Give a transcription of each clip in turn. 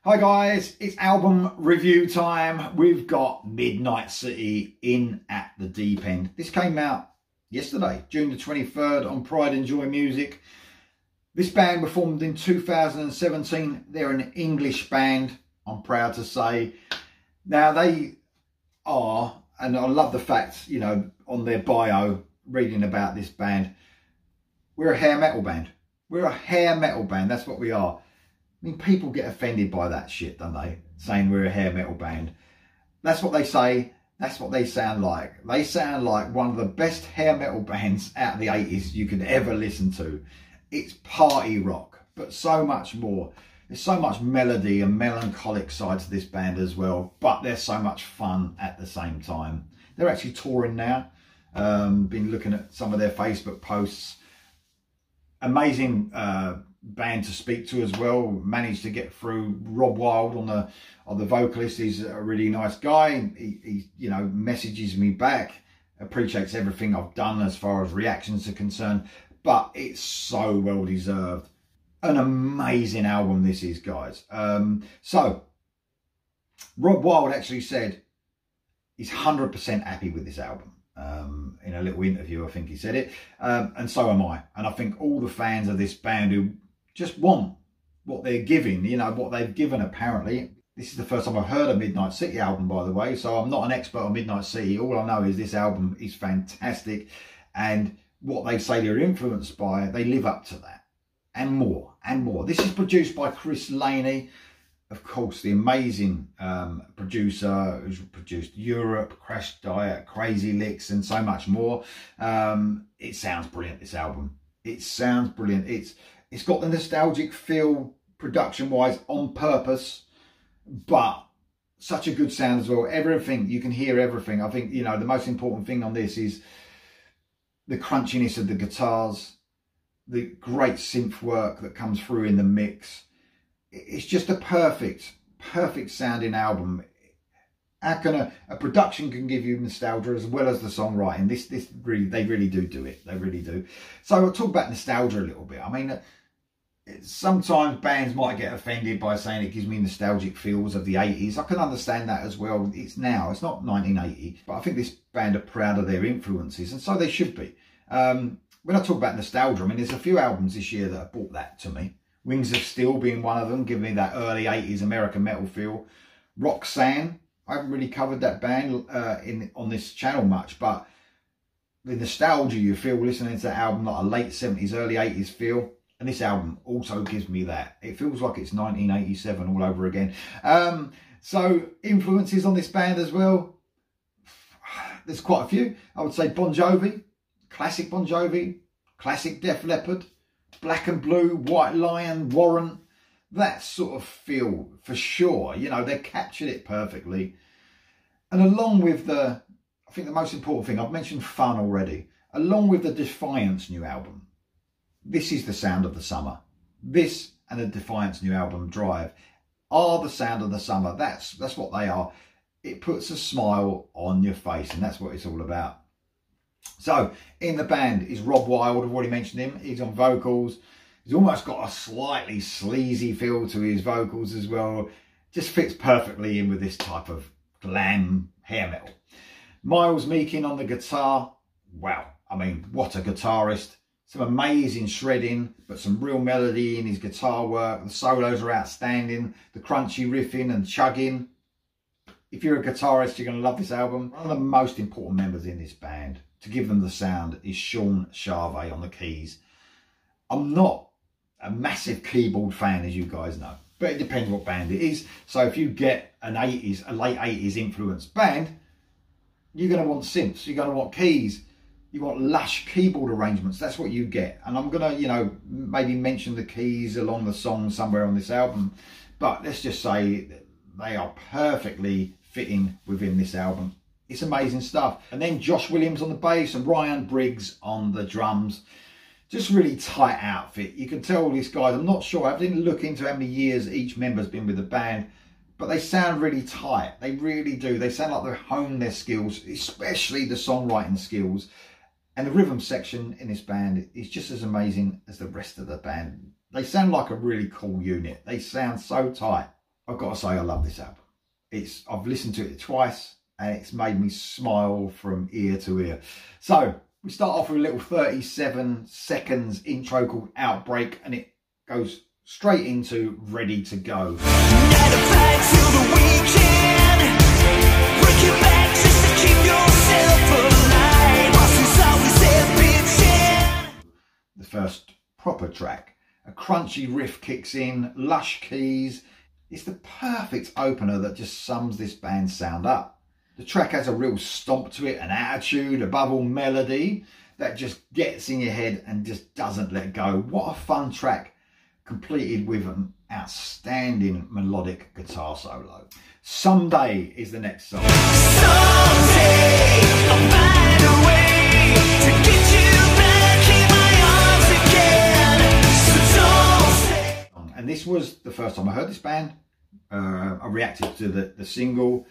Hi guys, it's album review time. We've got Midnite City in at the deep end. This came out yesterday, June the 23rd on Pride and Joy Music. This band were formed in 2017. They're an English band, I'm proud to say. Now they are, and I love the fact, you know, on their bio, reading about this band, we're a hair metal band. We're a hair metal band, that's what we are. I mean, people get offended by that shit, don't they? Saying we're a hair metal band. That's what they say. That's what they sound like. They sound like one of the best hair metal bands out of the 80s you could ever listen to. It's party rock, but so much more. There's so much melody and melancholic side to this band as well, but they're so much fun at the same time. They're actually touring now. Been looking at some of their Facebook posts. Amazing band to speak to as well. Managed to get through. Rob Wild on the vocalist. He's a really nice guy. He you know, messages me back, appreciates everything I've done as far as reactions are concerned, but it's so well deserved. An amazing album this is, guys. So Rob Wild actually said he's 100% happy with this album. In a little interview, I think he said it, and so am I. And I think all the fans of this band who just want what they're giving, you know, what they've given apparently. This is the first time I've heard a Midnite City album, by the way, so I'm not an expert on Midnite City. All I know is this album is fantastic, and what they say they're influenced by, they live up to that, and more, and more. This is produced by Chris Laney, of course, the amazing producer who's produced Europe, Crash Diet, Crazy Licks, and so much more. It sounds brilliant, this album. It sounds brilliant. It's got the nostalgic feel, production-wise, on purpose, but such a good sound as well. Everything, you can hear everything. I think, you know, the most important thing on this is the crunchiness of the guitars, the great synth work that comes through in the mix. It's just a perfect sounding album. How can a production can give you nostalgia as well as the songwriting? This really, they really do it. They really do. So I'll talk about nostalgia a little bit. I mean, sometimes bands might get offended by saying it gives me nostalgic feels of the 80s. I can understand that as well. It's now, it's not 1980, but I think this band are proud of their influences, and so they should be. When I talk about nostalgia, I mean, there's a few albums this year that have brought that to me. Wings of Steel being one of them, giving me that early 80s American metal feel. Roxanne, I haven't really covered that band on this channel much, but the nostalgia you feel listening to that album, like a late 70s, early 80s feel. And this album also gives me that. It feels like it's 1987 all over again. So influences on this band as well. There's quite a few. I would say Bon Jovi, classic Bon Jovi, classic Def Leppard, Black and Blue, White Lion, Warrant, that sort of feel for sure. You know, they captured it perfectly. And along with I think the most important thing, I've mentioned fun already, along with the Defiance new album, this is the sound of the summer. This and the Defiance new album, Drive, are the sound of the summer. That's what they are. It puts a smile on your face, and that's what it's all about. So in the band is Rob Wild. I've already mentioned him. He's on vocals. He's almost got a slightly sleazy feel to his vocals as well. Just fits perfectly in with this type of glam hair metal. Miles Meakin on the guitar. Wow, I mean, what a guitarist. Some amazing shredding, but some real melody in his guitar work. The solos are outstanding. The crunchy riffing and chugging. If you're a guitarist, you're going to love this album. One of the most important members in this band to give them the sound is Sean Charvet on the keys. I'm not a massive keyboard fan, as you guys know, but it depends what band it is. So if you get a late 80s influenced band, you're going to want synths, you're going to want keys, you want lush keyboard arrangements. That's what you get. And I'm going to, you know, maybe mention the keys along the song somewhere on this album, but let's just say they are perfectly fitting within this album. It's amazing stuff. And then Josh Williams on the bass and Ryan Briggs on the drums. Just really tight outfit. You can tell these guys, I'm not sure, I didn't look into how many years each member's been with the band, but they sound really tight. They really do. They sound like they've honed their skills, especially the songwriting skills. And the rhythm section in this band is just as amazing as the rest of the band. They sound like a really cool unit. They sound so tight. I've got to say I love this album. I've listened to it twice and it's made me smile from ear to ear. So we start off with a little 37 seconds intro called Outbreak, and it goes straight into Ready to Go. The first proper track. A crunchy riff kicks in, lush keys. It's the perfect opener that just sums this band's sound up. The track has a real stomp to it, an attitude, above all melody that just gets in your head and just doesn't let go. What a fun track, completed with an outstanding melodic guitar solo. Someday is the next song. Someday I'll find a way to get you back in my arms again. So don't say. And this was the first time I heard this band. I reacted to the single.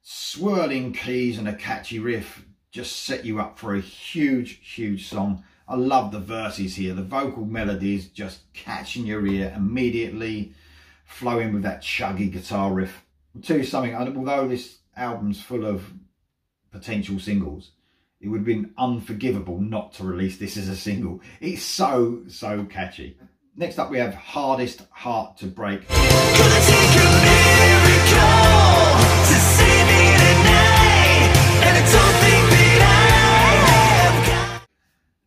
Swirling keys and a catchy riff just set you up for a huge song. I love the verses here. The vocal melodies just catching your ear immediately, flowing with that chuggy guitar riff. I'll tell you something, although this album's full of potential singles, it would have been unforgivable not to release this as a single. It's so catchy. Next up we have Hardest Heart to Break. Gonna take a miracle to save me tonight, and I don't think that I have got.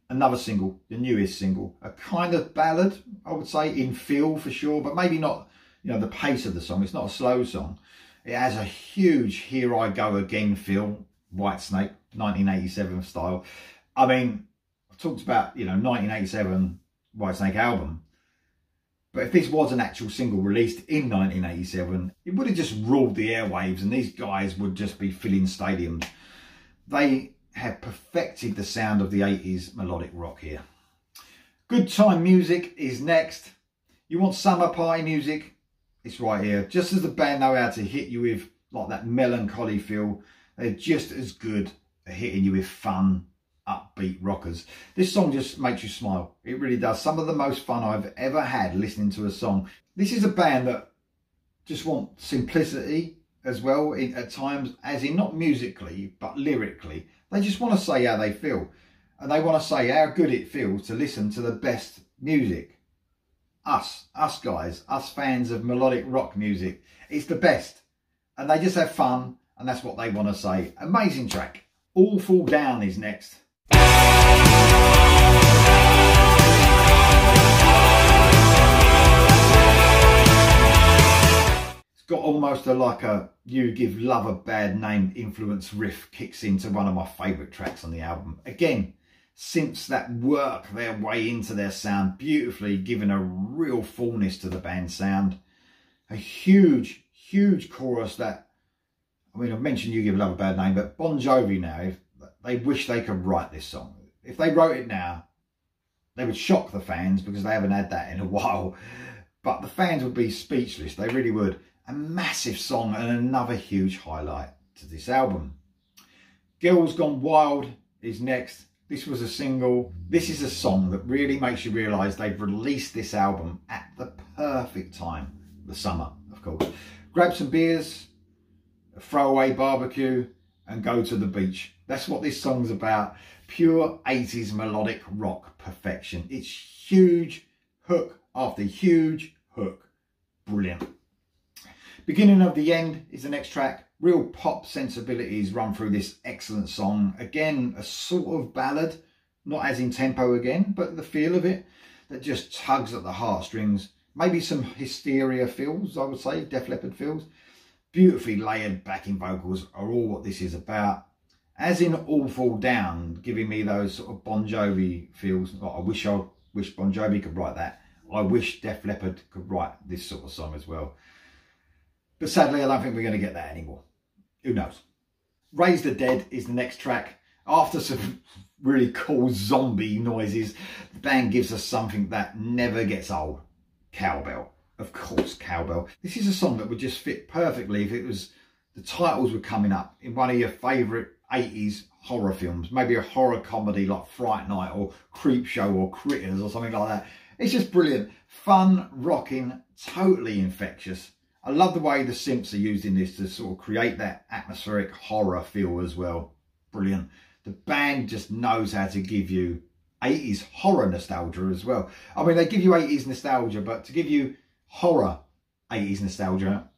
Another single, the newest single, a kind of ballad, I would say, in feel for sure, but maybe not, you know, the pace of the song. It's not a slow song. It has a huge Here I Go Again feel, Whitesnake, 1987 style. I mean, I've talked about, you know, 1987 Whitesnake album. But if this was an actual single released in 1987, it would have just ruled the airwaves and these guys would just be filling stadiums. They have perfected the sound of the 80s melodic rock here. Good Time Music is next. You want summer party music? It's right here. Just as the band know how to hit you with like that melancholy feel, they're just as good at hitting you with fun, upbeat rockers. This song just makes you smile. It really does. Some of the most fun I've ever had listening to a song. This is a band that just want simplicity as well at times, as in not musically but lyrically. They just want to say how they feel, and they want to say how good it feels to listen to the best music. Us guys, us fans of melodic rock music, it's the best, and they just have fun, and that's what they want to say. Amazing track. All Fall Down is next. It's got almost like a You Give Love a Bad Name influence riff kicks into one of my favourite tracks on the album. Again, synths that work their way into their sound beautifully, giving a real fullness to the band's sound. A huge chorus that, I mean, I've mentioned You Give Love a Bad Name, but Bon Jovi now, if they wish they could write this song. If they wrote it now, they would shock the fans because they haven't had that in a while. But the fans would be speechless. They really would. A massive song and another huge highlight to this album. Girls Gone Wild is next. This was a single. This is a song that really makes you realise they've released this album at the perfect time. The summer, of course. Grab some beers, a throwaway barbecue, and go to the beach. That's what this song's about. Pure 80s melodic rock perfection. It's huge hook after huge hook. Brilliant. Beginning of the End is the next track. Real pop sensibilities run through this excellent song. Again, a sort of ballad, not as in tempo again, but the feel of it that just tugs at the heartstrings. Maybe some Hysteria feels, I would say, Def Leppard feels. Beautifully layered backing vocals are all what this is about. As in All Fall Down, giving me those sort of Bon Jovi feels. I wish Bon Jovi could write that. I wish Def Leppard could write this sort of song as well. But sadly, I don't think we're going to get that anymore. Who knows? Raise the Dead is the next track. After some really cool zombie noises, the band gives us something that never gets old. Cowbell. Of course, cowbell. This is a song that would just fit perfectly if it was, the titles were coming up in one of your favourite 80s horror films. Maybe a horror comedy like Fright Night or Creepshow or Critters or something like that. It's just brilliant. Fun, rocking, totally infectious. I love the way the synths are used in this to sort of create that atmospheric horror feel as well. Brilliant. The band just knows how to give you 80s horror nostalgia as well. I mean, they give you 80s nostalgia, but to give you horror 80s nostalgia,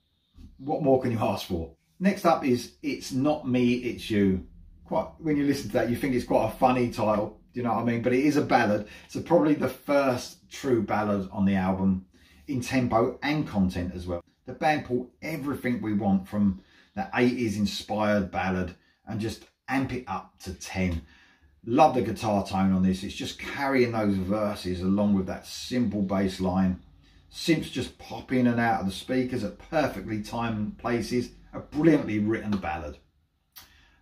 what more can you ask for? Next up is It's Not Me, It's You. Quite, when you listen to that, you think it's quite a funny title, do you know what I mean? But it is a ballad. So probably the first true ballad on the album in tempo and content as well. The band pull everything we want from the 80s inspired ballad and just amp it up to 10. Love the guitar tone on this. It's just carrying those verses along with that simple bass line. Synths just pop in and out of the speakers at perfectly timed places. A brilliantly written ballad.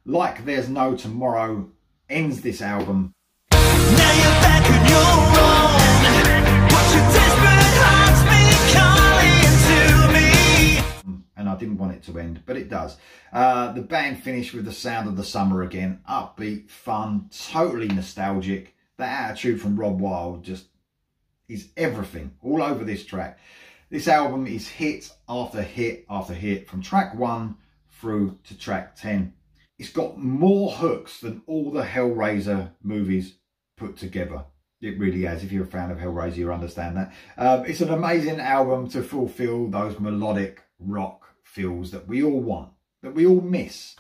Like There's No Tomorrow ends this album. Now you're back on your own. What your desperate heart's been calling to me. And I didn't want it to end, but it does. The band finished with The Sound of the Summer again. Upbeat, fun, totally nostalgic. That attitude from Rob Wild just is everything all over this track. This album is hit after hit after hit from track 1 through to track 10. It's got more hooks than all the Hellraiser movies put together. It really has. If you're a fan of Hellraiser, you understand that. It's an amazing album to fulfill those melodic rock feels that we all want, that we all miss.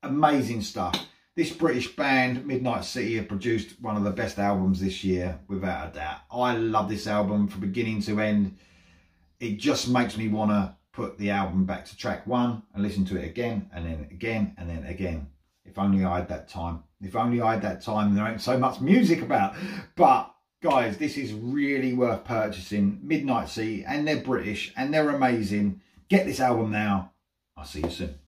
Amazing stuff. This British band, Midnite City, have produced one of the best albums this year, without a doubt. I love this album from beginning to end. It just makes me want to put the album back to track 1 and listen to it again and then again and then again. If only I had that time. If only I had that time. There ain't so much music about. But guys, this is really worth purchasing. Midnite City, and they're British and they're amazing. Get this album now. I'll see you soon.